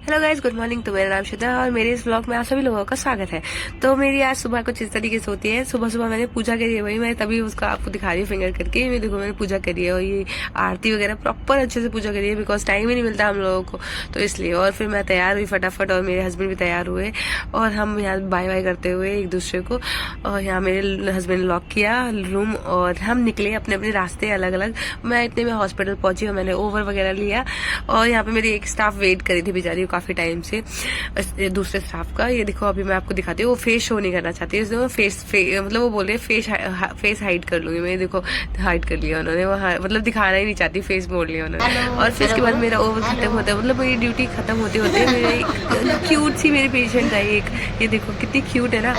Hello guys, good morning. तो मेरा नाम श्वेता है और मेरे इस ब्लॉग में आप सभी लोगों का स्वागत है। तो मेरी आज सुबह कुछ इस तरीके से होती है। सुबह सुबह मैंने पूजा करी है, वही मैं तभी उसको आपको दिखा रही हूँ फिंगर करके। ये देखो मैंने पूजा करी है और ये आरती वगैरह प्रॉपर अच्छे से पूजा करी है, बिकॉज टाइम ही नहीं मिलता हम लोगों को, तो इसलिए। और फिर मैं तैयार हुई फटाफट और मेरे हस्बैंड भी तैयार हुए और हम यहाँ बाय बाय करते हुए एक दूसरे को। और यहाँ मेरे हस्बैंड ने लॉक किया रूम और हम निकले अपने अपने रास्ते अलग अलग। मैं इतने में हॉस्पिटल पहुंची और मैंने ओवर वगैरह लिया और यहाँ पे मेरी एक स्टाफ वेट करी थी बेचारी काफी टाइम से, दूसरे स्टाफ का। ये देखो अभी मैं आपको दिखाती हूँ, वो फेस शो नहीं करना चाहती, इसलिए वो मतलब वो बोल रहे फेस हाइड कर लूंगी मैं। देखो हाइड कर लिया उन्होंने, वो मतलब दिखाना ही नहीं चाहती, फेस बोल लिया उन्होंने। और फिर उसके बाद मेरा ओवर खत्म होता है, मतलब मेरी ड्यूटी खत्म होते होते मेरे क्यूट सी मेरी पेशेंट आई एक, ये देखो कितनी क्यूट है ना।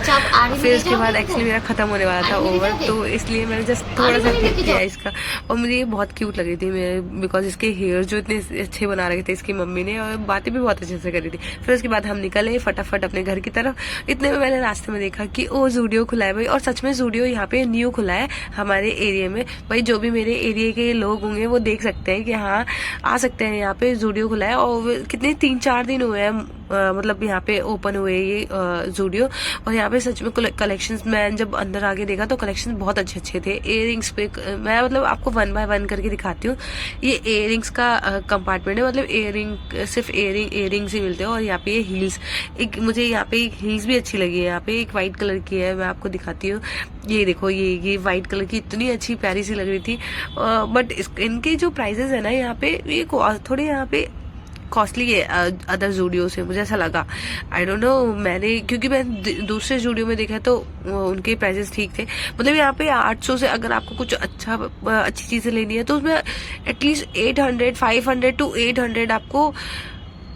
फिर उसके बाद एक्चुअली मेरा खत्म होने वाला था ओवर, तो इसलिए मैंने जस्ट थोड़ा सा क्लिक किया इसका। और मुझे ये बहुत क्यूट लग रही थी मेरे, बिकॉज इसके हेयर जो इतने अच्छे बना रखे थे इसकी मम्मी ने, और बातें भी बहुत अच्छे से करी थी। फिर उसके बाद हम निकले फटाफट अपने घर की तरफ। इतने में मैंने रास्ते में देखा कि ओ जूडियो खुला है भाई, और सच में जूडियो यहाँ पे न्यू खुला है हमारे एरिया में। भाई जो भी मेरे एरिया के लोग होंगे वो देख सकते हैं कि हाँ आ सकते हैं, यहाँ पे जूडियो खुला है। और कितने 3-4 दिन हुए हैं मतलब यहाँ पे ओपन हुए ये जूडियो। और यहाँ पे सच में कलेक्शंस, मैं जब अंदर आके देखा तो कलेक्शंस बहुत अच्छे अच्छे थे। इयररिंग्स पे मैं मतलब आपको 1 बाय 1 करके दिखाती हूँ। ये इयररिंग्स का कंपार्टमेंट है, मतलब सिर्फ इयररिंग्स ही मिलते हैं। और यहाँ पे ये हील्स, एक मुझे यहाँ पे एक हील्स भी अच्छी लगी है। यहाँ पे एक व्हाइट कलर की है, मैं आपको दिखाती हूँ। ये देखो ये व्हाइट कलर की इतनी अच्छी प्यारी सी लग रही थी। बट इनके जो प्राइजेस है ना यहाँ पे, ये थोड़े यहाँ पे कॉस्टली है अदर जूडियो से, मुझे ऐसा लगा। आई डोंट नो, मैंने क्योंकि मैं दूसरे जूडियो में देखा तो उनके प्राइसेस ठीक थे। मतलब यहाँ पे 800 से अगर आपको कुछ अच्छी चीजें लेनी है तो उसमें एटलीस्ट 500 to 800 आपको,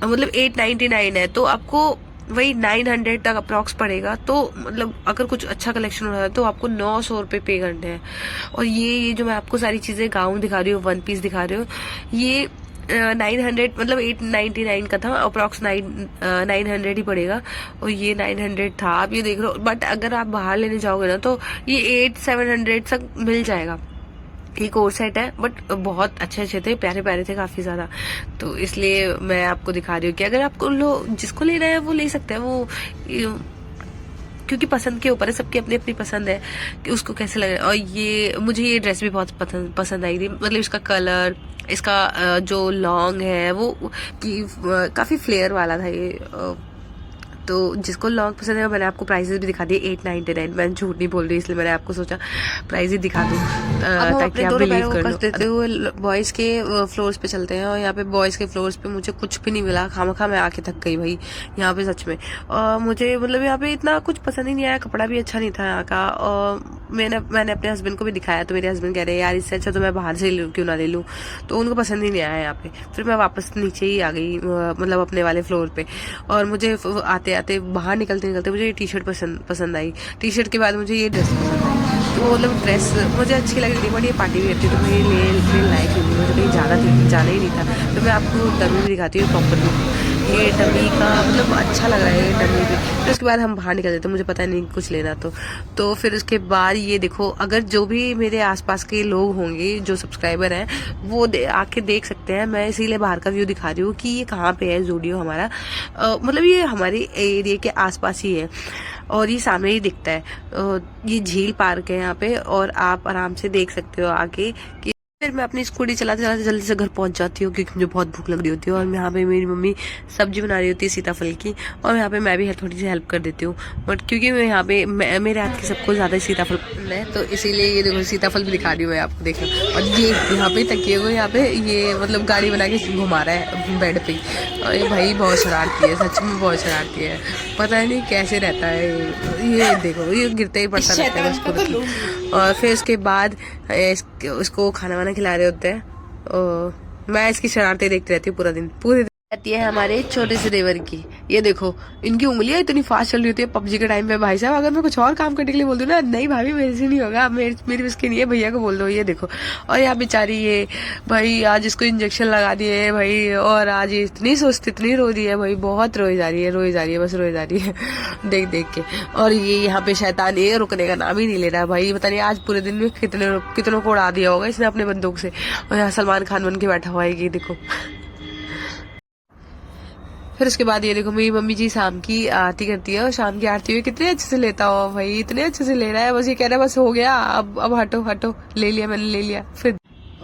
मतलब 899 है तो आपको वही 900 तक अप्रॉक्स पड़ेगा। तो मतलब अगर कुछ अच्छा कलेक्शन हो रहा है तो आपको 900 रुपये पे करने हैं। और ये जो मैं आपको सारी चीजें गाउन दिखा रही हूँ, 1 पीस दिखा रही हूँ, ये 900 मतलब 899 का था, अप्रॉक्स 900 ही पड़ेगा। और ये 900 था, आप ये देख रहे हो। बट अगर आप बाहर लेने जाओगे ना तो ये 800-700 तक मिल जाएगा। एक और सेट है, बट बहुत अच्छे अच्छे थे, प्यारे प्यारे थे काफी ज्यादा। तो इसलिए मैं आपको दिखा रही हूँ कि अगर आपको जिसको लेना है वो ले सकते हैं। वो क्योंकि पसंद के ऊपर है, सबकी अपनी अपनी पसंद है कि उसको कैसे लगे। और ये मुझे ये ड्रेस भी बहुत पसंद आई थी, मतलब इसका कलर, इसका जो लॉन्ग है वो काफी फ्लेयर वाला था ये। तो जिसको लॉन्ग पसंद है, मैंने आपको प्राइसेस भी दिखा दिए 899। मैं झूठ नहीं बोल रही, इसलिए मैंने आपको सोचा प्राइस ही दिखा दूं ताकि आप बिलीव कर लो। देते हुए बॉयज के फ्लोर्स पे चलते हैं। और यहाँ पे बॉयज के फ्लोर्स पे मुझे कुछ भी नहीं मिला, खामखा मैं आके थक गई भाई यहाँ पे सच में। और मुझे मतलब यहाँ पे इतना कुछ पसंद ही नहीं आया, कपड़ा भी अच्छा नहीं था यहाँ का। और मैंने अपने हस्बैंड को भी दिखाया तो मेरे हस्बैंड कह रहे हैं यार इससे अच्छा तो मैं बाहर से क्यों ना ले लूँ। तो उनको पसंद ही नहीं आया यहाँ पे। फिर मैं वापस नीचे ही आ गई, मतलब अपने वाले फ्लोर पे। और मुझे आते आते बाहर निकलते मुझे ये टी शर्ट पसंद आई। टी शर्ट के बाद मुझे ये ड्रेस पसंद आई। तो मतलब ड्रेस मुझे अच्छी लग रही थी, बट ये पार्टी वेयर थी तो मैं ले लायक नहीं थी, मुझे कहीं जाना ही नहीं था। तो मैं आपको डमी भी दिखाती हूँ प्रॉपर। ये डमी का मतलब अच्छा लग रहा है ये डमी भी। फिर उसके बाद हम बाहर निकल जाते, मुझे पता नहीं कुछ लेना तो फिर उसके बाद ये देखो, अगर जो भी मेरे आसपास के लोग होंगे जो सब्सक्राइबर हैं वो आके देख सकते हैं। मैं इसीलिए बाहर का व्यू दिखा रही हूँ कि ये कहाँ पे है जूडियो हमारा। मतलब ये हमारे एरिया के आसपास ही है और ये सामने ही दिखता है। ये झील पार्क है यहाँ पे और आप आराम से देख सकते हो आके कि। फिर मैं अपनी स्कूटी चलाते चलाते जल्दी से घर पहुंच जाती हूँ क्योंकि मुझे बहुत भूख लग रही होती है। और यहाँ पे मेरी मम्मी सब्जी बना रही होती है सीताफल की, और यहाँ पे मैं भी थोड़ी सी हेल्प कर देती हूँ। बट क्योंकि मैं यहाँ पे मेरे हाथ की सबको ज्यादा सीताफल पसंद है तो इसीलिए ये देखो सीताफल भी दिखा रही हूँ मैं आपको, देखो। और ये यहाँ पे तकिए को यहाँ पे ये मतलब गाड़ी बना के घुमा रहा है बेड पे। और ये भाई बहुत शरारती है, सच में बहुत शरारती है, पता नहीं कैसे रहता है। ये देखो ये गिरते ही पड़ता रहता है उसको। और फिर उसके बाद उसको खाना वाना खिला रहे होते हैं और मैं इसकी शरारतें देखती रहती हूँ पूरे दिन रहती है हमारे छोटे से देवर की। ये देखो इनकी उंगलियां इतनी फास्ट चल रही होती है पबजी के टाइम पे। भाई साहब अगर मैं कुछ और काम करने के लिए बोल दूं ना, नहीं भाभी मेरे से नहीं होगा, मेरी उसकी नहीं है, भैया को बोल दो। ये देखो, और यहाँ बेचारी ये भाई आज इसको इंजेक्शन लगा दिए भाई, और आज इतनी सुस्त इतनी रो रही है भाई, बहुत रोई जा रही है बस रोई जा रही है देख देख के। और ये यहाँ पे शैतान ये रुकने का नाम ही नहीं ले रहा भाई, पता नहीं आज पूरे दिन में कितनों को उड़ा दिया होगा इसने अपने बंदूक से। और यहाँ सलमान खान बन के बैठा हुआ है, ये देखो। फिर उसके बाद ये देखो मेरी मम्मी जी शाम की आरती करती है और शाम की आरती हुई कितने अच्छे से लेता हो भाई, इतने अच्छे से ले रहा है, बस ये कह रहा है बस हो गया, अब हटो हटो, ले लिया मैंने, ले लिया। फिर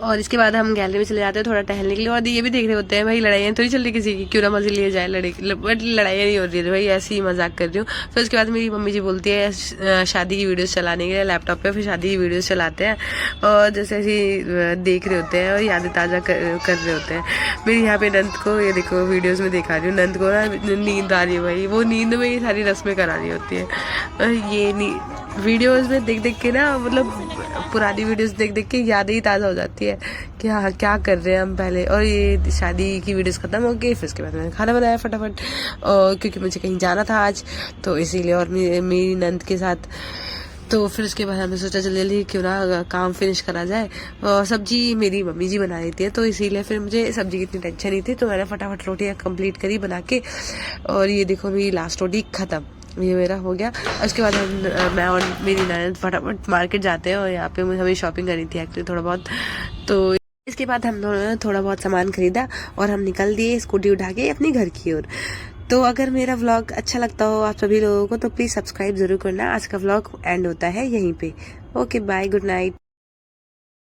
और इसके बाद हम गैलरी में चले जाते हैं थोड़ा टहलने के लिए, और ये भी देख रहे होते हैं भाई लड़ाइयाँ तो नहीं चल रही किसी की, क्यों ना मजे लिए जाए, बट लड़ाइयाँ नहीं हो रही है भाई, ऐसे ही मजाक कर रही हूँ। फिर उसके बाद मेरी मम्मी जी बोलती है शादी की वीडियोस चलाने के लिए लैपटॉप पे, फिर शादी की वीडियोस चलाते हैं और जैसे ऐसे देख रहे होते हैं और यादें ताज़ा कर रहे होते हैं। मेरी यहाँ पे नंद को ये देखो वीडियोस में दिखा रही हूँ, नंद को ना नींद आ रही है भाई, वो नींद में ये सारी रस्में करा रही होती है। ये वीडियोस में देख देख के ना, मतलब पुरानी वीडियोस देख देख के यादें ही ताज़ा हो जाती है कि हाँ क्या कर रहे हैं हम पहले। और ये शादी की वीडियोस खत्म हो गई, फिर उसके बाद मैंने खाना बनाया फटाफट, और क्योंकि मुझे कहीं जाना था आज तो इसीलिए, और मेरी नंद के साथ। तो फिर उसके बाद हमने सोचा जल्दी जल्दी क्यों ना काम फिनिश करा जाए, और सब्जी मेरी मम्मी जी बना देती है तो इसीलिए फिर मुझे सब्जी की इतनी टेंशन नहीं थी, तो मैंने फटाफट रोटियाँ कंप्लीट करी बना के। और ये देखो मेरी लास्ट रोटी खत्म, ये मेरा हो गया। उसके बाद मैं और मेरी ननद फटाफट मार्केट जाते हैं, और यहाँ पे हमें शॉपिंग करनी थी एक्चुअली थोड़ा बहुत। तो इसके बाद हम दोनों ने थोड़ा बहुत सामान खरीदा और हम निकल दिए स्कूटी उठा के अपने घर की ओर। तो अगर मेरा व्लॉग अच्छा लगता हो आप सभी लोगों को तो प्लीज़ सब्सक्राइब ज़रूर करना। आज का व्लॉग एंड होता है यहीं पे। Okay bye, good night.